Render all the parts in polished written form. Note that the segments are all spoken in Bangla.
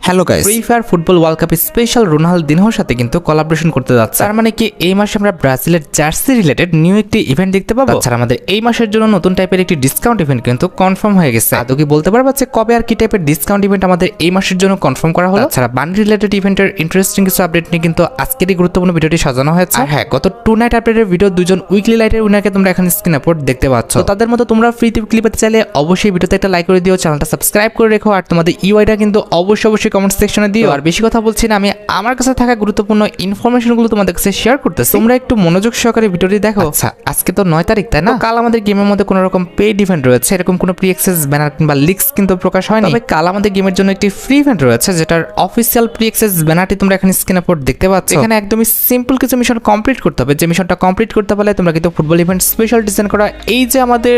Hello guys, free fire football world কাপে স্পেশাল রোনালদিনহোর সাথে কিন্তু কোলাবোরেশন করতে যাচ্ছে। তার মানে কি এই মাসে আমরা ব্রাজিলের জার্সি রিলেটেড নিউ একটি ইভেন্ট দেখতে পাবো। তাছাড়া আমাদের এই মাসের জন্য নতুন টাইপের একটি ডিসকাউন্ট ইভেন্ট কিন্তু কনফার্ম হয়ে গেছে। আদৌ কি বলতে পারবা যে কবে আর কি টাইপের ডিসকাউন্ট ইভেন্ট আমাদের এই মাসের জন্য কনফার্ম করা হলো? তাছাড়া বান্ডিল রিলেটেড ইভেন্টের ইন্টারেস্টিং কিছু আপডেট নিয়ে কিন্তু আজকের এই গুরুত্বপূর্ণ ভিডিওটি সাজানো হয়েছে। আর হ্যাঁ, গত 2 নাইট আপডেটের ভিডিও দুজন উইকলি লাইটের উইনারকে তোমরা এখন স্ক্রিন আপলোড দেখতে পাচ্ছ। তো তাদের মতো তোমরা ফ্রিতে ক্লিপ পেতে চাইলে অবশ্যই ভিডিওতে একটা লাইক করে দিও, চ্যানেলটা সাবস্ক্রাইব করে রেখো, আর তোমাদের ইউআইটা কিন্তু অবশ্যই কমেন্ট সেকশনে দিও। আর বেশি কথা বলছি না, আমি আমার কাছে থাকা গুরুত্বপূর্ণ ইনফরমেশনগুলো তোমাদের কাছে শেয়ার করতেছি, তোমরা একটু মনোযোগ সহকারে ভিডিওটি দেখো। আচ্ছা, আজকে তো 9 তারিখ, তাই না? কাল আমাদের গেমের মধ্যে কোনো রকম পেইড ইভেন্ট রয়েছে, এরকম কোনো প্রি অ্যাক্সেস ব্যানার কিংবা লিক্স কিন্তু প্রকাশ হয়নি। তবে কাল আমাদের গেমের জন্য একটি ফ্রি ইভেন্ট রয়েছে, যেটার অফিসিয়াল প্রি অ্যাক্সেস ব্যানারটি তোমরা এখানে স্ক্রিনে আপলোড দেখতে পাচ্ছ। এখানে একদমই সিম্পল কিছু মিশন কমপ্লিট করতে হবে। যে মিশনটা কমপ্লিট করতে পারলে তোমরা কিন্তু ফুটবল ইভেন্ট স্পেশাল ডিজাইন করা এই যে আমাদের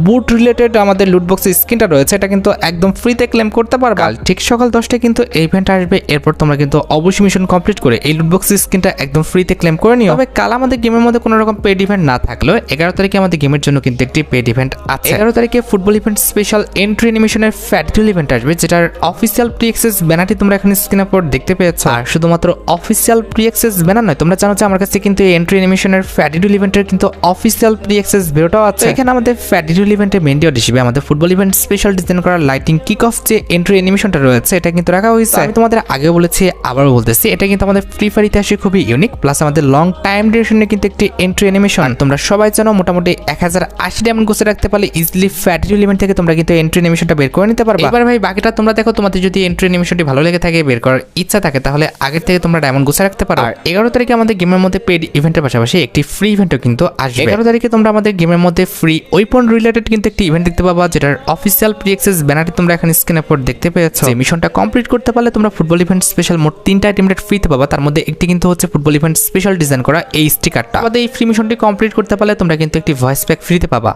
বুট রিলেটেড আমাদের লুটবক্স স্কিনটা রয়েছে, এটা কিন্তু একদম ফ্রিতে ক্লেম করতে পারবে। ঠিক সকাল 10টায় কিন্তু এই ইভেন্ট আসবে। এরপর তোমরা কিন্তু অবশ্যই মিশন কমপ্লিট করে এই লুটবক্স স্কিনটা একদম ফ্রিতে ক্লেম করে নিও। তবে কাল আমাদের গেমের মধ্যে কোনো রকম পেড ইভেন্ট না থাকলেও 11 তারিখে আমাদের গেমের জন্য কিন্তু একটি পেড ইভেন্ট আছে। 11 তারিখে ফুটবল ইভেন্ট স্পেশাল এন্ট্রি অ্যানিমেশনের ফ্যাটিটুল ইভেন্ট আসবে, যেটার অফিসিয়াল প্রি অ্যাক্সেস ব্যানারটি তোমরা এখানে স্ক্রিনে আপলোড দেখতে পেয়েছ। আর শুধুমাত্র অফিসিয়াল প্রি অ্যাক্সেস ব্যানার নয়, তোমরা জানো যে আমার কাছে কিন্তু এই এন্ট্রি অ্যানিমেশনের ফ্যাটিটুল ইভেন্টের কিন্তু অফিসিয়াল প্রি অ্যাক্সেস ভিডিওটাও আছে। এখানে আমাদের ফ্যাটিটুল ইভেন্টের মেইন ডিও হিসেবে আমাদের ফুটবল ইভেন্ট স্পেশাল ডিজাইন করা লাইটিং কিক অফ যে এন্ট্রি অ্যানিমেশনটা রয়েছে, এটা কিন্তু রাখা হয়েছে। আমি তোমাদের আগে বলেছি, আবারও বলতেছি, এটা কিন্তু আমাদের ফ্রি ফায়ার ইতিহাসে খুবই ইউনিক, প্লাস আমাদের লং টাইম ডিউরেশনে কিন্তু একটি এন্ট্রি অ্যানিমেশন। তোমরা সবাই জানো মোটামুটি 1080 ডায়মন্ড গোছে রাখতে পারলে ইজিলি ফ্যাটিটুল ইভেন্ট থেকে তোমরা কিন্তু এন্ট্রি অ্যানিমেশনটা বের করে নিতে পারবে। এবার ভাই বাকিটা তোমরা দেখো, তোমাদের যদি এন্ট্রি অ্যানিমেশনটি ভালো লেগে থাকে, বের করার ইচ্ছা থাকে, তাহলে আগের থেকে তোমরা ডায়মন্ড গোছে রাখতে পারো। আর 11 তারিখে আমাদের গেমের মধ্যে পেড ইভেন্টের পাশাপাশি একটি ফ্রি ইভেন্টও কিন্তু আসবে। 11 তারিখে তোমরা আমাদের গেমের মধ্যে ফ্রি ওয়েপন রিলেটেড কিন্তু একটি ইভেন্ট দেখতে পাবা, যেটার অফিসিয়াল প্রি অ্যাক্সেস ব্যানারটি তোমরা এখানে স্ক্রিনে আপলোড দেখতে পেয়েছো। যে মিশনটা কমপ্লিট করতে পারলে তোমরা ফুটবল ইভেন্ট স্পেশাল মোট 3টা আইটেম ফ্রিতে পাবা। তার মধ্যে একটি কিন্তু হচ্ছে ফুটবল ইভেন্ট স্পেশাল ডিজাইন করা এই স্টিকারটা। আমাদের এই ফ্রি মিশনটি কমপ্লিট করতে পারলে তোমরা কিন্তু একটি ভয়েস প্যাক ফ্রিতে পাবা।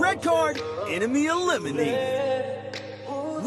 Red card, enemy eliminated.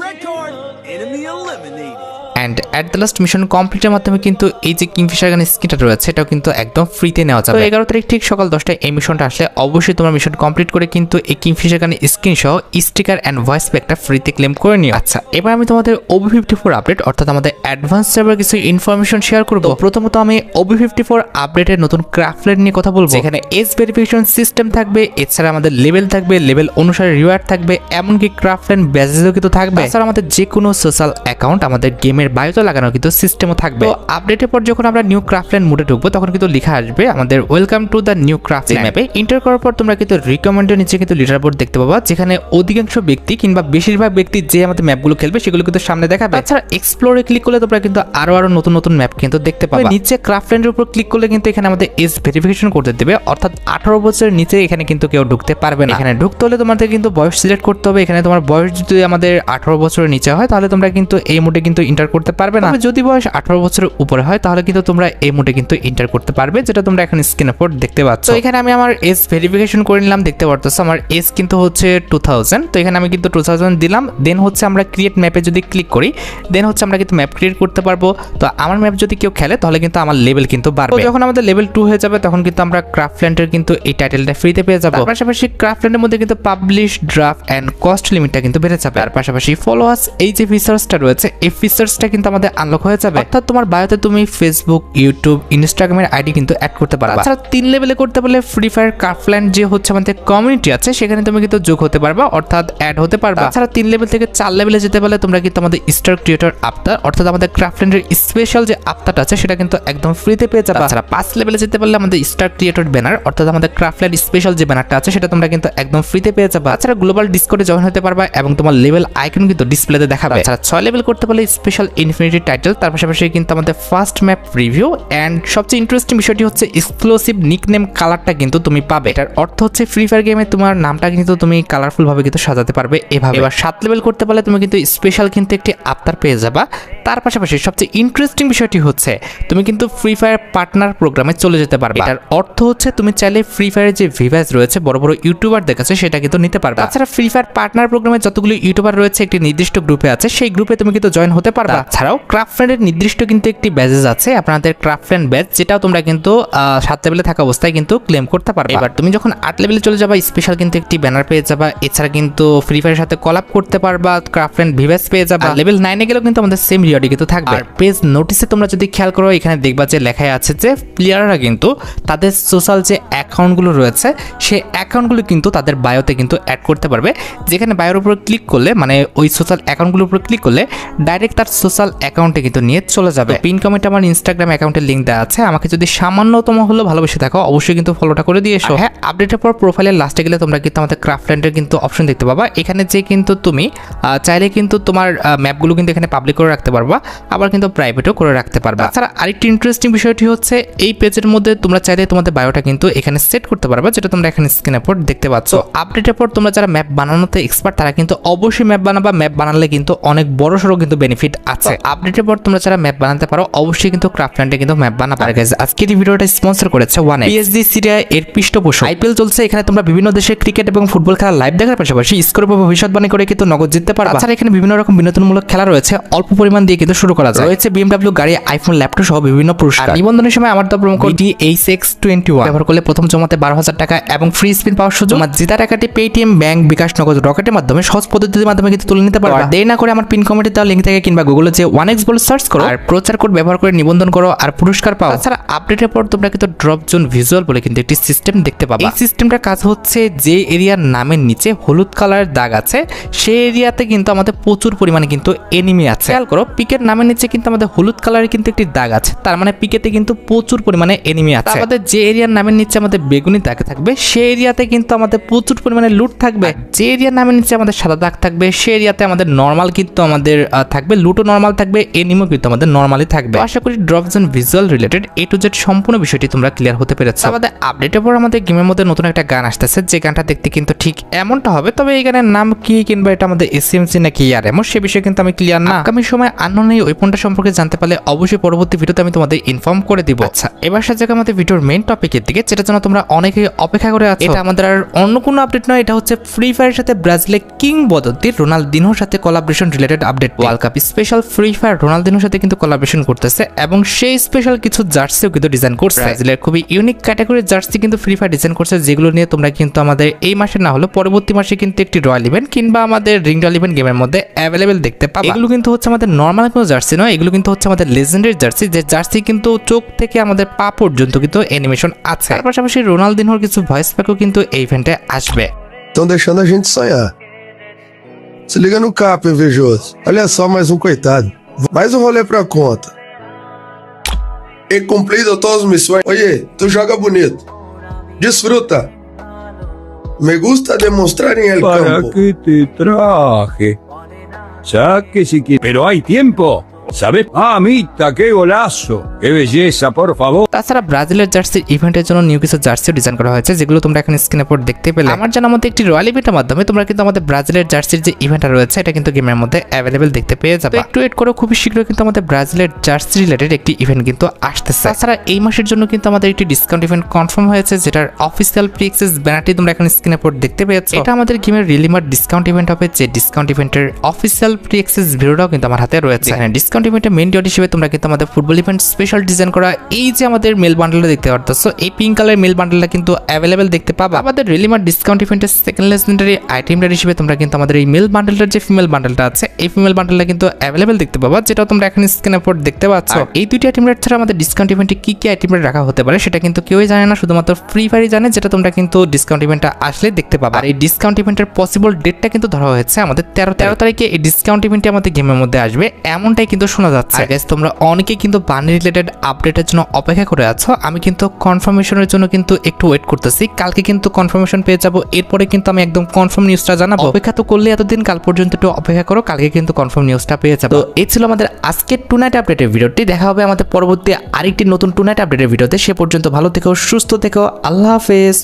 Red card, enemy eliminated. And at the last mission কমপ্লিটের মাধ্যমে কিন্তু এই যে কিংফিশার গান স্কিনটা রয়েছে, এটাও কিন্তু একদম ফ্রিতে নেওয়া যাবে। তো 11 তারিখ ঠিক সকাল 10টায় এই মিশনটা আসলে অবশ্যই তোমার মিশন কমপ্লিট করে কিন্তু এই কিংফিশার গান স্কিন সহ স্টিকার অ্যান্ড ভয়েস প্যাকটা ফ্রিতে ক্লেম করে নিও। আচ্ছা, এবার আমি তোমাদের OB54 আপডেট অর্থাৎ আমাদের অ্যাডভান্স সার্ভার কিছু ইনফরমেশন শেয়ার করব। প্রথমত আমি OB54 আপডেটের নতুন ক্রাফটল্যান্ড নিয়ে কথা বলবো। এখানে এজ ভেরিফিকেশন সিস্টেম থাকবে, এছাড়া আমাদের লেভেল থাকবে, লেভেল অনুসারে রিওয়ার্ড থাকবে, এমনকি ক্রাফটল্যান্ড ব্যাজেসও কিন্তু থাকবে। এছাড়া আমাদের যে কোনো সোশ্যাল অ্যাকাউন্ট আমাদের গেমের বায়োতে লাগানো কিন্তু সিস্টেমও থাকবে। তো আপডেটের পর যখন আমরা নিউ ক্রাফটল্যান্ড মোডে ঢুকবো, তখন কিন্তু লেখা আসবে আমাদের ওয়েলকাম টু দ্য নিউ ক্রাফটল্যান্ড ম্যাপে। এন্টার করার পর তোমরা কিন্তু রিকমেন্ডের নিচে কিন্তু লিডার বোর্ড দেখতে পাবা, যেখানে অধিকাংশ ব্যক্তি কিংবা বেশিরভাগ ব্যক্তি যে আমাদের ম্যাপগুলো খেলবে সেগুলো কিন্তু সামনে দেখাবে। তাছাড়া এক্সপ্লোরে ক্লিক করলে তোমরা কিন্তু আরো নতুন ম্যাপ কিন্তু দেখতে পাবে। নিচে ক্রাফটল্যান্ডের উপর ক্লিক করলে কিন্তু এখানে আমাদের এজ ভেরিফিকেশন করতে দেবে, অর্থাৎ 18 বছরের নিচে এখানে কিন্তু কেউ ঢুকতে পারবে না। এখানে ঢুকতে হলে তোমাদের কিন্তু বয়স সিলেক্ট করতে হবে। এখানে তোমার বয়স যদি আমাদের 18 বছরের নিচে হয়, তাহলে তোমরা কিন্তু এই মোডে কিন্তু এন্টার করতে পারবে না। যদি বয়স 18 বছরের উপরে হয়, তাহলে কিন্তু তোমরা এই মোডে কিন্তু এন্টার করতে পারবে, যেটা তোমরা এখন স্ক্রিনে আপলোড দেখতে পাচ্ছ। তো এখানে আমি আমার এজ ভেরিফিকেশন করে নিলাম, দেখতে পাচ্ছ আমার এজ কিন্তু হচ্ছে 2000। তো এখানে আমি কিন্তু 2000 দিলাম। দেন হচ্ছে আমরা ক্রিয়েট ম্যাপে যদি ক্লিক করি, দেন হচ্ছে আমরা কিন্তু ম্যাপ ক্রিয়েট করতে পারবো। তো আমার ম্যাপ যদি কেউ খেলে, তাহলে কিন্তু আমার লেভেল কিন্তু বাড়বে। যখন আমাদের লেভেল 2 হয়ে যাবে, তখন কিন্তু আমরা ক্রাফটল্যান্ডের কিন্তু এই টাইটেলটা ফ্রিতে পেয়ে যাবো। পাশাপাশি ক্রাফটল্যান্ডের মধ্যে কিন্তু পাবলিশ, ড্রাফট এন্ড কস্ট লিমিটটা কিন্তু বেড়ে যাবে। আর পাশাপাশি ফলো আস এই যে ফিচার্সটা রয়েছে, এই ফিচার্সটা কিন্তু আমাদের আনলক হয়ে যাবে। অর্থাৎ তোমার বায়োতে তুমি ফেসবুক, ইউটিউব, ইনস্টাগ্রামের আইডি কিন্তু অ্যাড করতে পারবা। তাছাড়া 3 লেভেলে করতে পারলে ফ্রি ফায়ার ক্রাফটল্যান্ড যে হচ্ছে আমাদের কমিউনিটি আছে, সেখানে তুমি কিন্তু যোগ হতে পারবা, অর্থাৎ অ্যাড হতে পারবা। তাছাড়া 3 লেভেল থেকে 4 লেভেলে যেতে পারলে তোমরা কিন্তু আমাদের স্টার ক্রিয়েটর আফতার অর্থাৎ আমাদের ক্রাফটল্যান্ডের স্পেশাল যে আফতারটা আছে, সেটা কিন্তু একদম ফ্রিতে পেয়ে যাবে। তাছাড়া 5 লেভেলে যেতে পারলে আমাদের স্টার ক্রিয়েটর ব্যানার অর্থাৎ আমাদের ক্রাফটল্যান্ড স্পেশাল যে ব্যানারটা আছে, সেটা তোমরা কিন্তু একদম ফ্রিতে পেয়ে যাবে। তাছাড়া গ্লোবাল ডিসকর্ডে জয়েন হতে পারবা এবং তোমার লেভেল আইকন কিন্তু ডিসপ্লেতে দেখাবে। তাছাড়া 6 লেভেল করতে পারলে স্পেশাল ইনফিনিটি টাইটেল, তার পাশাপাশি কিন্তু আমাদের ফার্স্ট ম্যাপ রিভিউ এন্ড সবচেয়ে ইন্টারেস্টিং বিষয়টি হচ্ছে এক্সক্লুসিভ নিকনেম কালারটা কিন্তু তুমি পাবে। এটার অর্থ হচ্ছে ফ্রি ফায়ার গেমে তোমার নামটা কিন্তু তুমি কালারফুল ভাবে কিন্তু সাজাতে পারবে এভাবে। এবার 7 লেভেল করতে পারলে তুমি কিন্তু স্পেশাল কিন্তু একটি আফতার পেয়ে যাবা। তার পাশাপাশি সবচেয়ে ইন্টারেস্টিং বিষয়টি হচ্ছে তুমি কিন্তু ফ্রি ফায়ার পার্টনার প্রোগ্রামে চলে যেতে পারবে। এটার অর্থ হচ্ছে তুমি চাইলে ফ্রি ফায়ারের যে ভিভাস রয়েছে বড় বড় ইউটিউবারদের কাছে, সেটা কিন্তু নিতে পারবে। তাছাড়া ফ্রি ফায়ার পার্টনার প্রোগ্রামে যতগুলো ইউটিউবার রয়েছে একটি নির্দিষ্ট গ্রুপে আছে, সেই গ্রুপে তুমি কিন্তু জয়েন হতে পারবে। ছাড়াও ক্রাফটল্যান্ডের নির্দিষ্ট কিন্তু একটি ব্যাজেস আছে, আপনাদের ক্রাফটল্যান্ড ব্যাজ, যেটাও তোমরা কিন্তু 7 লেভেলে থাকা অবস্থায় কিন্তু ক্লেম করতে পারবে। এবার তুমি যখন 8 লেভেলে চলে যাবা, স্পেশাল কিন্তু একটি ব্যানার পেয়ে যাবা। এছাড়া কিন্তু ফ্রি ফায়ারের সাথে কলাপ করতে পারবা, ক্রাফটল্যান্ড ভিভাস পেয়ে যাবা। লেভেল 9 এ গেলেও কিন্তু আমাদের সেম রিওয়ার্ডই কিন্তু থাকবে। আর পেজ নোটিসে তোমরা যদি খেয়াল করো এখানে দেখবা যে লেখাই আছে যে প্লেয়াররা কিন্তু তাদের সোশ্যাল যে অ্যাকাউন্টগুলো রয়েছে সেই অ্যাকাউন্টগুলো কিন্তু তাদের বায়োতে কিন্তু অ্যাড করতে পারবে। যেখানে বায়োর উপর ক্লিক করলে মানে ওই সোশ্যাল অ্যাকাউন্টগুলোর উপর ক্লিক করলে ডাইরেক্ট তার সোশ্যাল অ্যাকাউন্টে কিন্তু নিয়ে চলে যাবে। পিন কমেন্টে আমার ইনস্টাগ্রাম অ্যাকাউন্টের লিঙ্ক দেওয়া আছে, আমাকে যদি সামান্যতম হলেও ভালোবেসে থাকো অবশ্যই কিন্তু ফলোটা করে দিয়ে এসো। হ্যাঁ, আপডেটের পর প্রোফাইলের লাস্টে গেলে তোমরা কিন্তু আমাদের ক্রাফটল্যান্ডের কিন্তু অপশন দেখতে পাবা। এখানে যে কিন্তু তুমি চাইলে কিন্তু তোমার ম্যাপগুলো কিন্তু এখানে পাবলিক করে রাখতে পারবা, আবার কিন্তু প্রাইভেটও করে রাখতে পারবা। তাছাড়া আরেকটি ইন্টারেস্টিং বিষয়টি হচ্ছে এই পেজের মধ্যে তোমরা চাইলে তোমাদের বায়োটা কিন্তু এখানে সেট করতে পারবা, যেটা তোমরা এখানে স্ক্রিনের পর দেখতে পাচ্ছ। আপডেটের পর তোমরা যারা ম্যাপ বানানোতে এক্সপার্ট তারা কিন্তু অবশ্যই ম্যাপ বানাবা। ম্যাপ বানালে কিন্তু অনেক বড় সড়ো কিন্তু বেনিফিট আছে। আপডেটের পর তোমরা যারা ম্যাপ বানাতে পারো অবশ্যই কিন্তু ক্রাফটল্যান্ডে কিন্তু ম্যাপ বানাবা। আর গাইস আজকের এই ভিডিওটা স্পন্সর করেছে ওয়ান পিএসজি সিরিয়া এর পৃষ্ঠপোষক। আইপিএল চলছে, এখানে তোমরা বিভিন্ন দেশের ক্রিকেট এবং ফুটবল খেলা লাইভ দেখার পাশাপাশি স্কোর বা ভবিষ্যৎবাণী করে কিন্তু নগদ জিততে পারবা। তাছাড়া এখানে বিভিন্ন রকম বিনোদনমূলক খেলা রয়েছে, অল্প পরিমাণ দিয়ে কিন্তু শুরু করা যায়। রয়েছে বিএমডব্লিউ গাড়ি, আইফোন, ল্যাপটপ সহ বিভিন্ন পুরস্কার। নিবন্ধনের সময় আমার প্রোমো কোড DHX21 ব্যবহার করলে প্রথম জমাতে 12,000 টাকা এবং ফ্রি স্পিন পাওয়ার সুযোগ। আমার জেতা টাকাটি পেটিএম, ব্যাংক, বিকাশ, নগদ, রকেটের মাধ্যমে সহজ পদ্ধতির মাধ্যমে কিন্তু তুলে নিতে পারবা। দেরি না করে আমার পিন কমেন্টে দেওয়া লিঙ্ক থেকে কিংবা গুগলে যে 1x বলে সার্চ করো আর প্রচার কোড ব্যবহার করে নিবন্ধন করো আর পুরস্কার পাও। তাছাড়া আপডেটের পর তোমরা কিন্তু ড্রপ জোন ভিজুয়াল বলে কিন্তু একটি সিস্টেম দেখতে পাবা। এই সিস্টেমটার কাজ হচ্ছে যে এরিয়ার নামের নিচে হলুদ কালারের দাগ আছে সেই এরিয়াতে কিন্তু আমাদের প্রচুর পরিমাণে কিন্তু এনিমি আছে। খেয়াল করো পিকের নামের নিচে কিন্তু আমাদের হলুদ কালারের কিন্তু একটি দাগ আছে, তার মানে পিকেতে কিন্তু প্রচুর পরিমাণে এনিমি আছে। আমাদের যে এরিয়ার নামের নিচে আমাদের বেগুনি দাগ থাকবে সেই এরিয়াতে কিন্তু আমাদের প্রচুর পরিমাণে লুট থাকবে। যে এরিয়ার নামের নিচে আমাদের সাদা দাগ থাকবে সেই এরিয়াতে আমাদের নর্মাল কিন্তু আমাদের থাকবে, লুটও নর্মাল থাকবে, এনিমিও কিন্তু আমাদের নর্মালি থাকবে। আশা করি drop zone visual related A to Z সম্পূর্ণ বিষয়টি তোমরা ক্লিয়ার হতে পেরেছো। আমাদের আপডেটের পর আমাদের গেমের মধ্যে নতুন একটা গান আসতেছে, যে গানটা দেখতে কিন্তু ঠিক এমনটা হবে, তবে এই গানের নাম কি কিংবা এটা আমাদের SMC নাকি ARM সে বিষয়ে কিন্তু আমি ক্লিয়ার না। আগামী সময় আননোন এই ওয়েপনটা সম্পর্কে জানতে পারলে অবশ্যই পরবর্তী ভিডিওতে আমি তোমাদের ইনফর্ম করে দিব। আচ্ছা, এবার সাথে আমাদের ভিডিওর মেইন টপিকের দিকে, যেটার জন্য তোমরা অনেকেই অপেক্ষা করে আছো। এটা আমাদের আর অন্য কোনো আপডেট নয়, এটা হচ্ছে ফ্রি ফায়ারের সাথে ব্রাজিলের কিংবদন্তি রোনালদিনোর সাথে collaboration related update. World cup special free fire রোনালদিনোর সাথে কিন্তু কোলাবরেশন করতেছে এবং সেই স্পেশাল কিছু জার্সিও কিন্তু ডিজাইন করছে। ব্রাজিলের খুবই ইউনিক ক্যাটাগরির জার্সি কিন্তু ফ্রি ফায়ার ডিজাইন করছে, যেগুলো নিয়ে তোমরা কিন্তু আমাদের এই মাসে না হলে পরবর্তী মাসে কিন্তু একটি রয়্যাল ইভেন্ট কিংবা আমাদের রিং রয়্যাল ইভেন্ট গেমের মধ্যে অ্যাভেলেবেল দেখতে পাবে। এগুলো কিন্তু হচ্ছে আমাদের নর্মাল কোনো জার্সি নয়, এগুলো কিন্তু হচ্ছে আমাদের লেজেন্ডারি জার্সি, যে জার্সি কিন্তু চোখ থেকে আমাদের পা পর্যন্ত কিন্তু অ্যানিমেশন আছে। তার পাশাপাশি রোনালদিনোর কিছু ভয়েস প্যাকও কিন্তু এই ইভেন্টে আসবে। Estão deixando a gente sonhar. Se liga no capo, invejoso. Olha só, mais um coitado. Mais um rolê pra conta. He cumprido todas as missões. Oye, tu joga bonito. Disfruta. Me gusta demostrar en el ¿Para campo. qué te traje? Saque si quieres. Pero hay tiempo. ¿Sabes? Mamita, qué golazo. Qué belleza, por favor. তাছাড়া ব্রাজিলের জার্সির ইভেন্টের জন্য নিউ কিছু জার্সিও ডিজাইন করা হয়েছে, যেগুলো তোমরা এখন স্ক্রিনের পর দেখতে পেলে। আমার জানা মতে একটি রয়্যাল ইভেন্টের মাধ্যমে তোমরা কিন্তু আমাদের ব্রাজিলের জার্সির যে ইভেন্টটা রয়েছে এটা কিন্তু গেমের মধ্যে অ্যাভেলেবেল দেখতে পেয়ে যাবে। একটু ওয়েট করো, খুবই শীঘ্রই কিন্তু আমাদের ব্রাজিলের জার্সি রিলেটেড একটি ইভেন্ট কিন্তু আসতেছে। তাছাড়া এই মাসের জন্য কিন্তু আমাদের একটি ডিসকাউন্ট ইভেন্ট কনফার্ম হয়েছে, যেটার অফিসিয়াল প্রি অ্যাক্সেস ব্যানারটি তোমরা এখন স্ক্রিনের পর দেখতে পেয়েছো। এটা আমাদের গেমের রিলিমার ডিসকাউন্ট ইভেন্ট হবে, যে ডিসকাউন্ট ইভেন্টের অফিসিয়াল প্রি অ্যাক্সেস ভিডিওটাও কিন্তু আমার হাতে রয়েছে। এখানে ডিসকাউন্ট ইভেন্টের মেইন ডিও হিসেবে তোমরা কিন্তু আমাদের ফুটবল ইভেন্ট স্পেশাল ডিজাইন করা এই যে আমাদের মেল বান্ডেলটা দেখতে পারতেছো, এই পিঙ্ক কালার মেল বান্ডেলটা কিন্তু অ্যাভেলেবেল দেখতে পাবা। আমাদের রিলিমার ডিসকাউন্ট ইভেন্টের সেকেন্ড লেজেন্ডারি আইটেমটা হিসেবে তোমরা কিন্তু আমাদের এই মেল বান্ডেলটার যে ফিমেল বান্ডেলটা আছে এই ফিমেল বান্ডেলটা কিন্তু অ্যাভেলেবেল দেখতে পাবা, যেটা তোমরা এখন স্ক্রিনের পর দেখতে পাচ্ছ। এই দুইটি আইটেম রেট ছাড়া আমাদের ডিসকাউন্ট ইভেন্টে কি কি আইটেম রেট রাখা হতে পারে সেটা কিন্তু কেউই জানে না, শুধুমাত্র ফ্রি ফায়ারই জানে, যেটা তোমরা কিন্তু ডিসকাউন্ট ইভেন্টটা আসলে দেখতে পাবা। আর এই ডিসকাউন্ট ইভেন্টের পসিবল ডেটটা কিন্তু ধরা হয়েছে আমাদের 13 তারিখে এই ডিসকাউন্ট ইভেন্টে আমাদের গেমের মধ্যে আসবে, এমনটাই কিন্তু শোনা যাচ্ছে। গাইস তোমরা অনেকেই কিন্তু বানি রিলেটেড আপডেটের জন্য অপেক্ষা করে আছো, আমি কিন্তু কনফার্মেশনের জন্য কিন্তু একটু ওয়েট করতেছি। কালকে কিন্তু কনফার্মেশন পেয়ে যাবো, এরপরে কিন্তু আমি একদম কনফার্ম নিউজটা জানাবো। অপেক্ষা তো করলে এতদিন, কাল পর্যন্ত একটু অপেক্ষা করো, কালকে কিন্তু কনফার্ম নিউজটা পেয়ে যাবো। তো এই ছিল আমাদের আজকের টু নাইট আপডেটের ভিডিওটি। দেখা হবে আমাদের পরবর্তী আরেকটি নতুন টু নাইট আপডেটের ভিডিওতে। সে পর্যন্ত ভালো থেকো, সুস্থ থেকো, আল্লাহ হাফেজ।